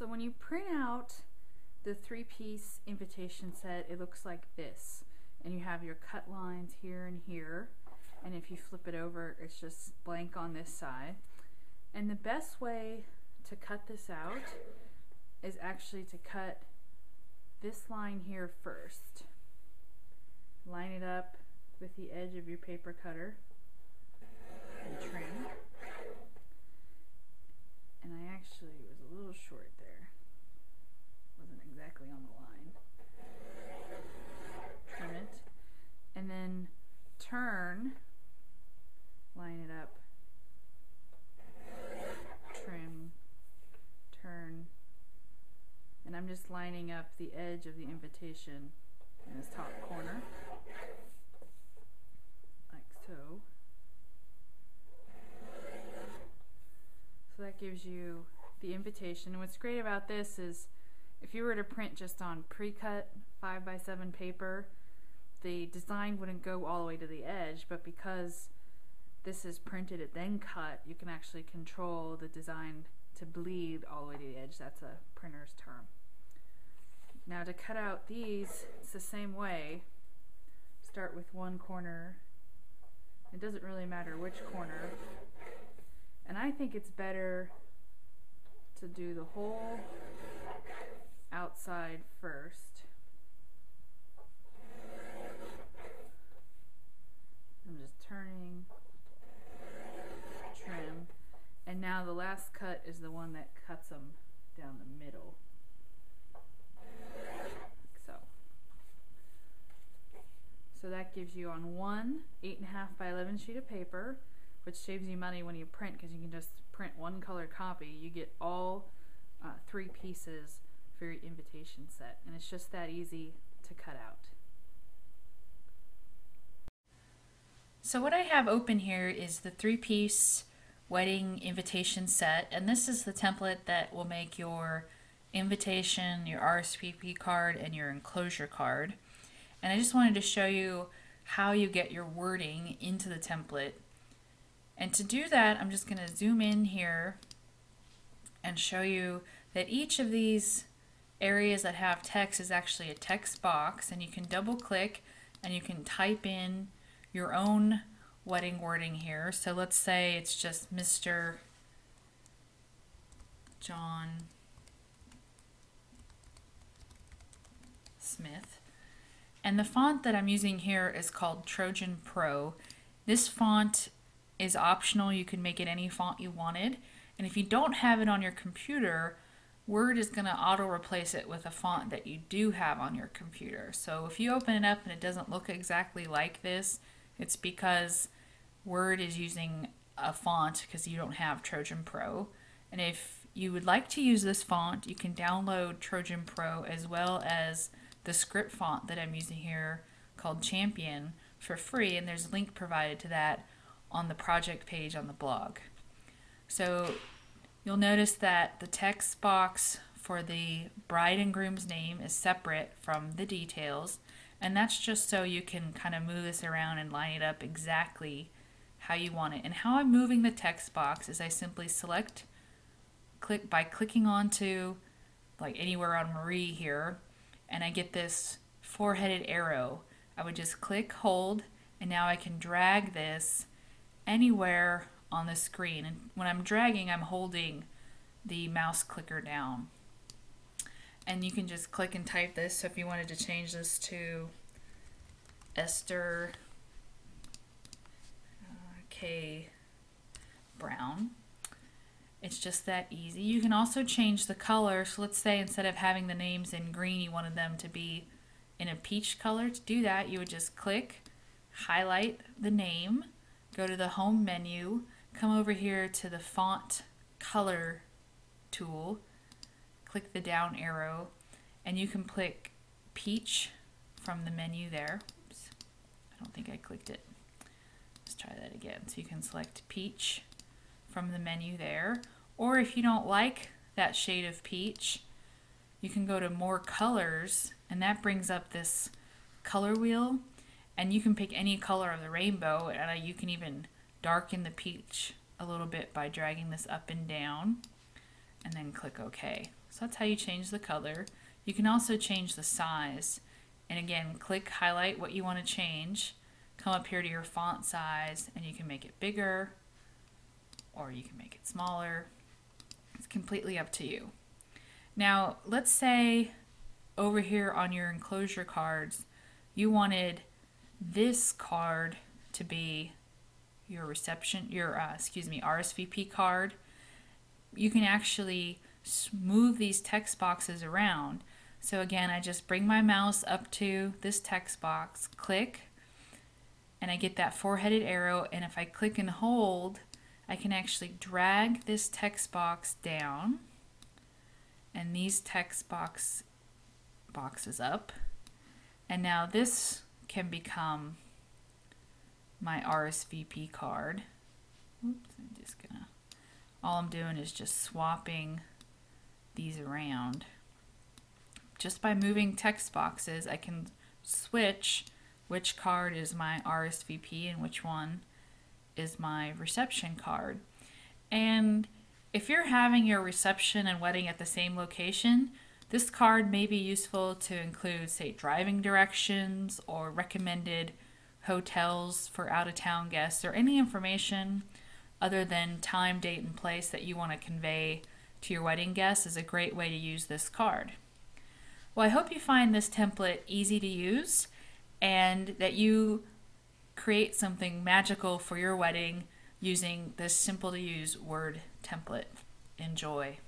So when you print out the 3-piece invitation set, it looks like this. And you have your cut lines here and here. And if you flip it over, it's just blank on this side. And the best way to cut this out is actually to cut this line here first. Line it up with the edge of your paper cutter and trim. And I actually was a little short there. Wasn't exactly on the line. Trim it. And then turn, line it up, trim, turn. And I'm just lining up the edge of the invitation in this top corner, like so. So that gives you the invitation. And what's great about this is if you were to print just on pre-cut 5x7 paper, the design wouldn't go all the way to the edge, but because this is printed and then cut, you can actually control the design to bleed all the way to the edge. That's a printer's term. Now to cut out these, it's the same way. Start with one corner. It doesn't really matter which corner. And I think it's better to do the whole outside first. I'm just turning, trim, and now the last cut is the one that cuts them down the middle. Like so. So that gives you on one 8.5 by 11 sheet of paper, which saves you money when you print because you can just print one color copy. You get all 3 pieces for your invitation set, and it's just that easy to cut out. So what I have open here is the 3-piece wedding invitation set, and this is the template that will make your invitation, your RSVP card, and your enclosure card. And I just wanted to show you how you get your wording into the template. And to do that, I'm just going to zoom in here and show you that each of these areas that have text is actually a text box, and you can double click and you can type in your own wedding wording here. So let's say it's just Mr. John Smith. And the font that I'm using here is called Trojan Pro. This font is optional. You can make it any font you wanted. And if you don't have it on your computer, Word is going to auto replace it with a font that you do have on your computer. So if you open it up and it doesn't look exactly like this, it's because Word is using a font because you don't have Trojan Pro. And if you would like to use this font, you can download Trojan Pro as well as the script font that I'm using here called Champion for free, and there's a link provided to that on the project page on the blog. So you'll notice that the text box for the bride and groom's name is separate from the details, and that's just so you can kind of move this around and line it up exactly how you want it. And how I'm moving the text box is I simply click by clicking onto like anywhere on Marie here, and I get this 4-headed arrow. I would just click, hold, and now I can drag this anywhere on the screen. And when I'm dragging, I'm holding the mouse clicker down. And you can just click and type this. So if you wanted to change this to Esther K. Brown, it's just that easy. You can also change the color. So let's say instead of having the names in green, you wanted them to be in a peach color. To do that, you would just click, highlight the name, go to the home menu, come over here to the font color tool, click the down arrow, and you can click peach from the menu there. Oops, I don't think I clicked it. Let's try that again. So you can select peach from the menu there, or if you don't like that shade of peach, you can go to more colors, and that brings up this color wheel, and you can pick any color of the rainbow, and you can even darken the peach a little bit by dragging this up and down. and then click OK. So that's how you change the color. You can also change the size. And again, click highlight what you want to change, come up here to your font size, and you can make it bigger or you can make it smaller. It's completely up to you. Now, let's say over here on your enclosure cards, you wanted this card to be your RSVP card. You can actually move these text boxes around. So again, I just bring my mouse up to this text box, click, and I get that four-headed arrow, and if I click and hold, I can actually drag this text box down and these text boxes up, and now this can become my RSVP card. Oops, all I'm doing is just swapping these around. Just by moving text boxes, I can switch which card is my RSVP and which one is my reception card. And if you're having your reception and wedding at the same location, this card may be useful to include, say, driving directions or recommended hotels for out-of-town guests, or any information other than time, date, and place that you want to convey to your wedding guests is a great way to use this card. Well, I hope you find this template easy to use and that you create something magical for your wedding using this simple to use word template. Enjoy.